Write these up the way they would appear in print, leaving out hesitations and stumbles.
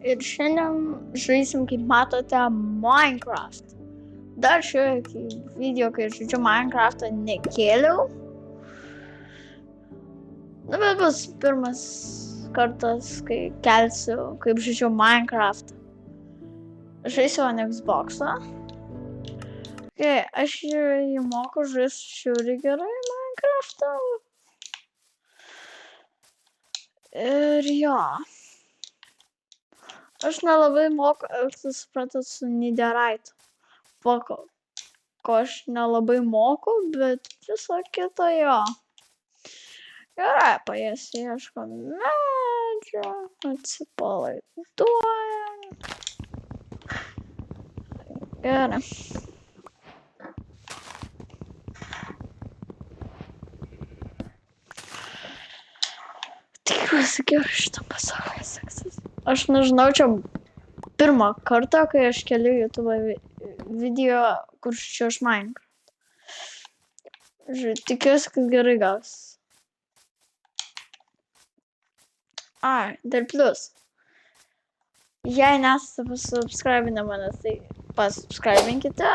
ir šiandien žaisim, kaip matote, Minecraft. Dar šį video, kai žaidžiu Minecraftą, nekėliau. Na, bet bus pirmas kartas, kai kelsiu, kaip žaidžiu Minecraftą. Žaisiu ant Xbox'o. Okay, aš jį moku žaisti žiūri gerai Minecraftą. Ir jo. Aš nelabai moku elgtis, suprantat, su Netherite. Ko aš nelabai moku, bet viso kito jo. Gerai, ieškom medžio, atsipalaiduojam. Gerai. Tikiuosi gerai šitam pasaulyje seksis. Aš nežinau, čia pirmą kartą, kai aš keliu YouTube video, kur čia aš Minecraft. Tikiuosi, kad gerai gaus. Dar plius. Jei nesate pasubscribinę manęs, tai pasubscribinkite.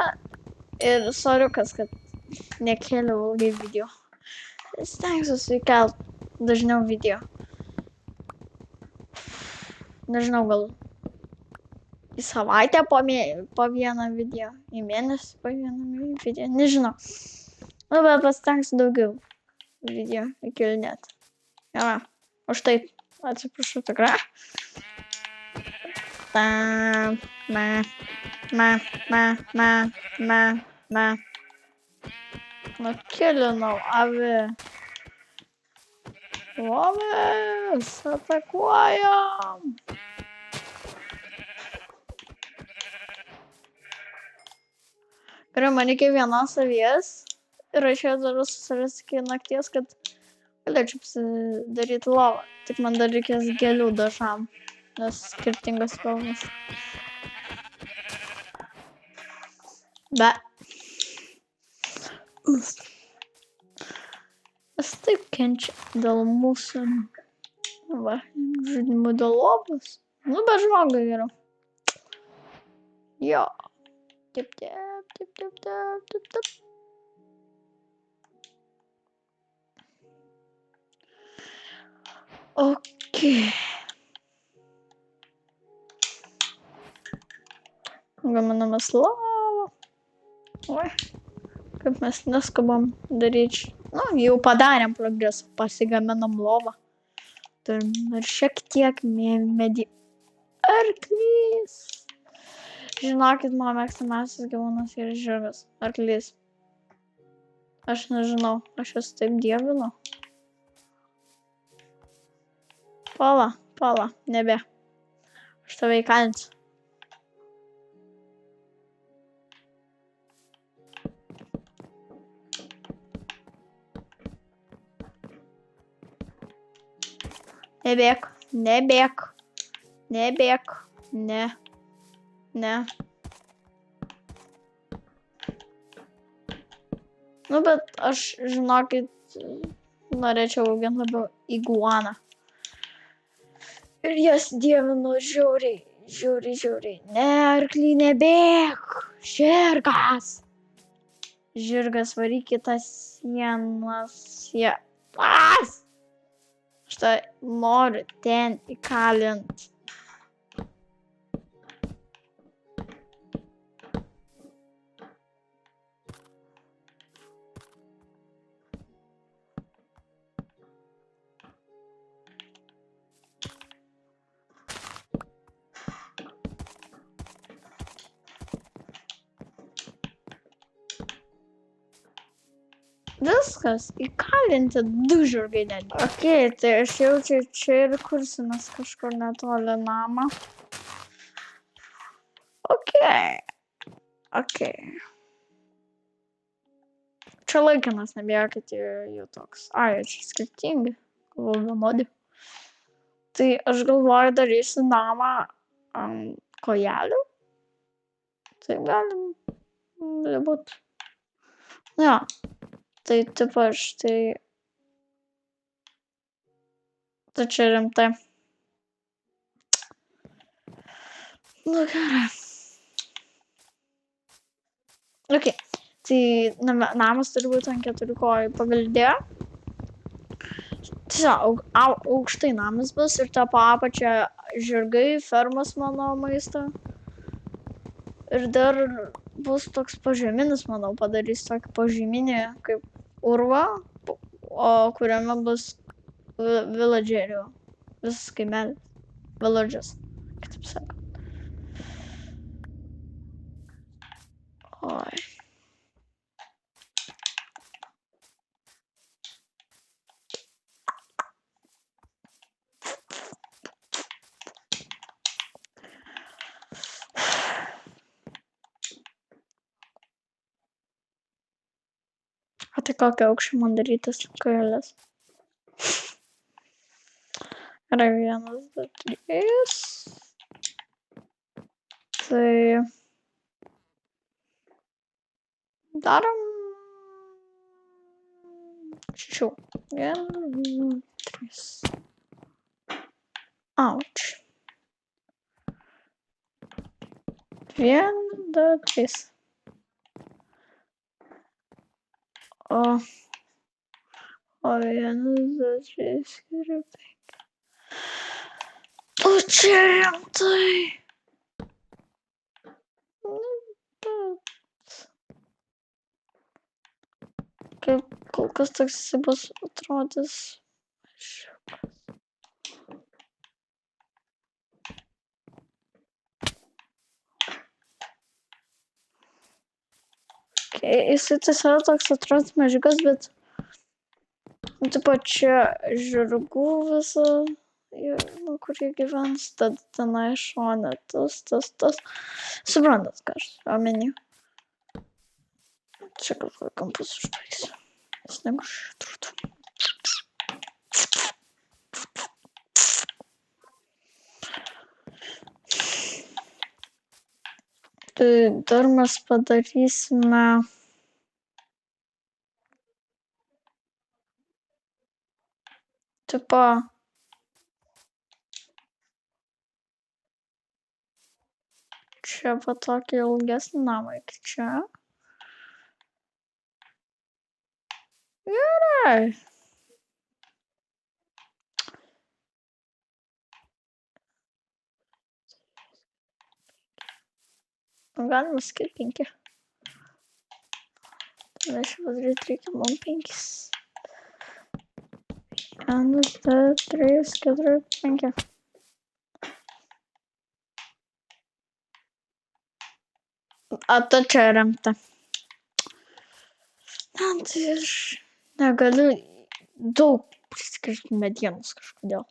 Ir soriukas, kad nekėliau ilgai video. Stengsiuosi įkelt dažniau video. Nežinau, gal į savaitę po vieną video, į mėnesį po vieną video, nežinau. Nu, bet pasitengsiu daugiau video įkelinėti. Gerai, už tai atsiprašau tikrai. Nukilinau avį. Lovis, atakuojam. Gerai, man reikia vienos avies ir aš ją dar susirasiu iki nakties, kad galėčiau pasidaryti lovą. Tik man dar reikės gėlių dažam, nes skirtingos spalvos. Aš taip kenčiu dėl mūsų žaidimų dėl lovos. Nu, bet žmogai geriau. Jo. Taip. Okay. Gaminamas lava. Oi. Kaip mes neskubam daryti. Nu, jau padarėm progresą, pasigaminam lovą. Turim ir šiek tiek medį. Arklys. Žinokit, mano mėgstamiausias gyvūnas yra žirgas. Arklys. Aš nežinau, aš jas taip dievinu. Pala, nebe. Aš tave įkalinsiu. Nebėk. Ne. Nu, bet aš, žinokit, norėčiau auginti labiau iguaną. Ir jas dievinu žiauriai. Ne, arklį, nebėk. Žirgas, varyk į tas sienas. Aš tai noriu ten įkalinti. Viskas, įkalinti 2 žirgai net. Okay, tai aš jaučiu čia ir kursimės kažkur netoli namą. Okay. Čia laikinas, nebijokit jų toks. Čia skirtingi, galvoju vienodi. Tai aš galvoju darysiu namą ant kojelių. Tai galim būt. Jo. Tai tipo aš tai čia rimtai. Nu gerai. Ok. Tai namas turi būti ant 4 kojų paveldėjo. Tiesiog aukštai namas bus ir tą po apačią žirgai, fermas mano maisto. Ir dar bus toks požeminis, manau, padarys tokį požeminį kaip urvą, o kuriame bus villagerių. Visas kaimelis. Villages, kitaip sakant. Oi. O tai kokio aukščio man darytas kojeles? Yra 1, 2, 3. Tai darom 6. 1, 2, 3. Ouch. 1, 2, 3. O 1, 2, 3, 4, 5. O čia rimtai. Kaip kol kas toks bus atrodys. Jisai tiesiog toks atrodys mažiukas, bet tipo čia žirgų visa, kurie gyvens, tad tenai šone tas. Suprantat, ką aš omeny. Čia galvoju kampus užbaigsiu. Nes negušiu. Tai dar mes padarysime tipo čia va tokį ilgesnį namą iki čia. Gerai. Galima skirti 5. Tada čia padaryti reikia man 5. 1, 2, 3, 4, 5. A ta čia remta. Tai aš negaliu daug priskirti medienos kažkodėl.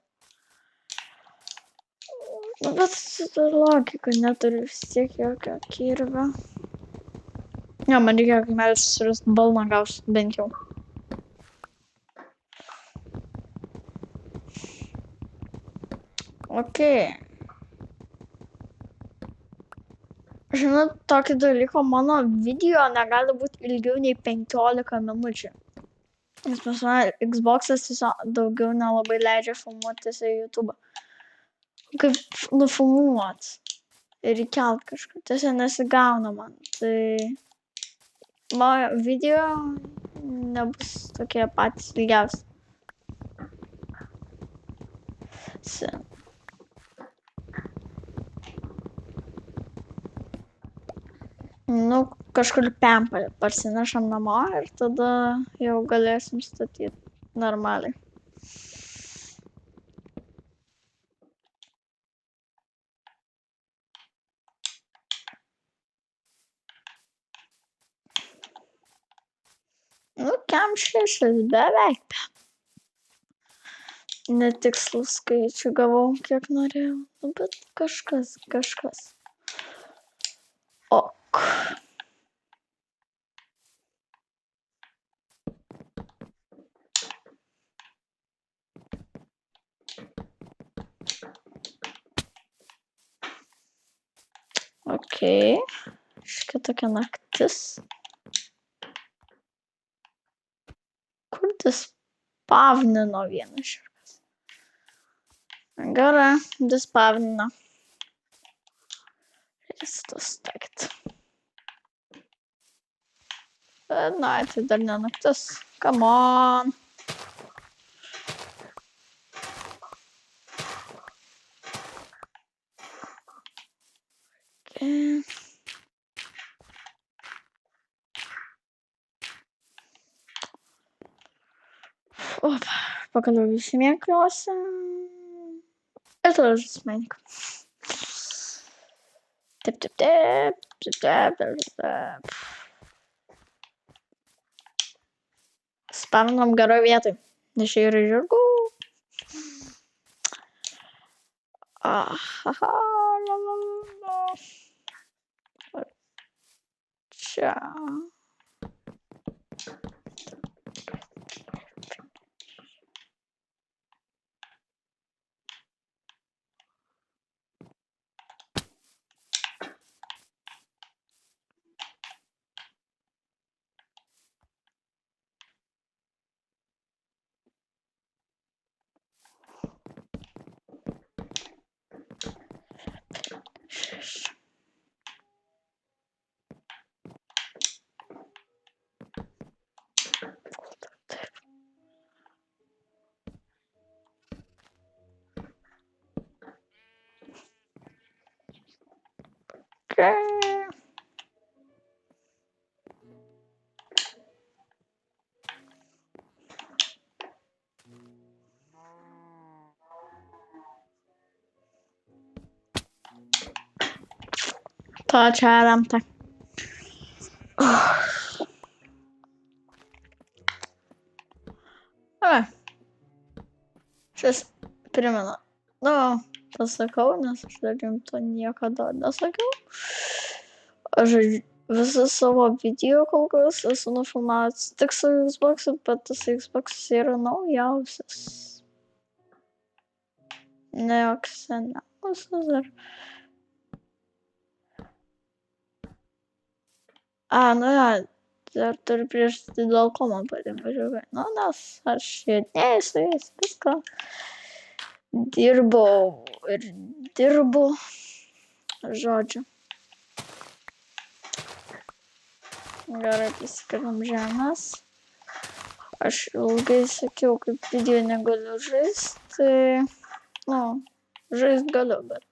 Bet logika neturiu vis tiek jokio kirvio. Ne, man reikia kaimelis surasti balną gausiu bent jau. Ok. Žinot, tokį dalyką, mano video negali būti ilgiau nei 15 minučių. Nes pas mane Xbox'as tiesiog daugiau nelabai leidžia filmuotis į YouTube. Kaip nufilmuot ir įkelt kažkur. Tiesiog nesigauna man. Tai mano video nebus tokie patys ilgiausi. Nu, kažkur pempą parsinešam namo ir tada jau galėsim statyti normaliai. Nu, kem 6, beveik. Netikslų skaičių gavau, kiek norėjau. Nu, bet kažkas. Ok. Ok. Škia tokia naktis. Kur dispavnino vienas širkas? Gerai, dispavnino. Sustakti. Na, tai dar ne naktis. Come on. Okay. Opa, pagaliau išsimėgiuosi. Ir tada žaismenik. Taip. Spaminam geroj vietoj. Nes čia yra žirgų. Aha, čia. Okay. To čia lemta. Šis primena. Pasakau, nes aš dar jums to niekada nesakiau. Aš visą savo video kol kas esu nufilmavęs tik su Xbox'u, bet tas Xbox'as yra naujausias. Ne joks seniausias dar. Dar turiu prieš dėl ko man patinka žirgai. Nes aš judėjau su jais viską. Dirbu. Žodžiu. Gerai, prisikabam žemės. Aš ilgai sakiau, kaip video negaliu žaisti. Žaist galiu, bet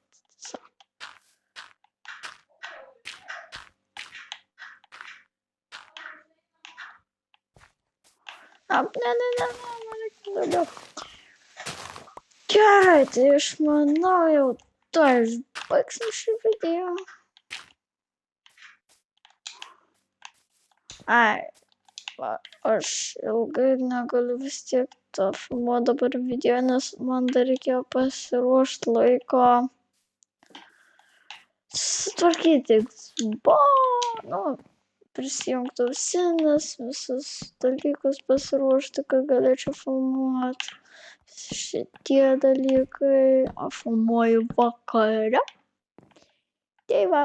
ne. Gerai, tai aš manau jau to išbaigsim šį video. Aš ilgai negaliu vis tiek to filmuoti dabar video, nes man dar reikėjo pasiruošti laiko sutvarkyti prisijungti ausines, visus dalykus pasiruošti, kad galėčiau filmuoti. Šitie dalykai, filmuoju vakare. Tai va.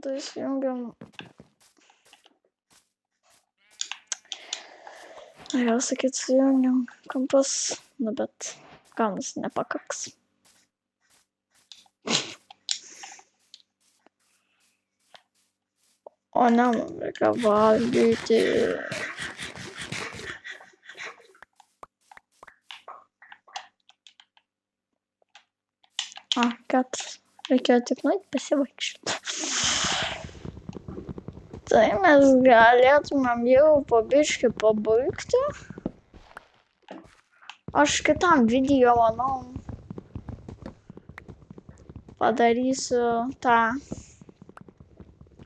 Tai įsijungiam. Norėjau sakyti, sujungiam kampus, bet gaunasi nepakaks. O ne, man reikia valgyti. Kad reikėjo tik nueit pasivaikščioti. Tai mes galėtumėm jau po biškį pabaigti. Aš kitam video, manau, padarysiu tą.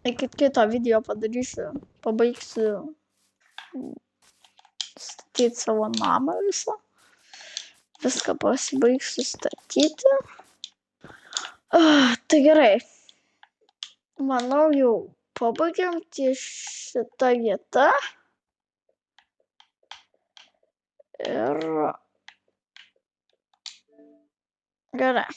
Iki kito video pabaigsiu statyti savo namą visą. Viską pasibaigsiu statyti. Tai gerai. Manau, jau pabaigiam ties šitą vietą. Ir gerai.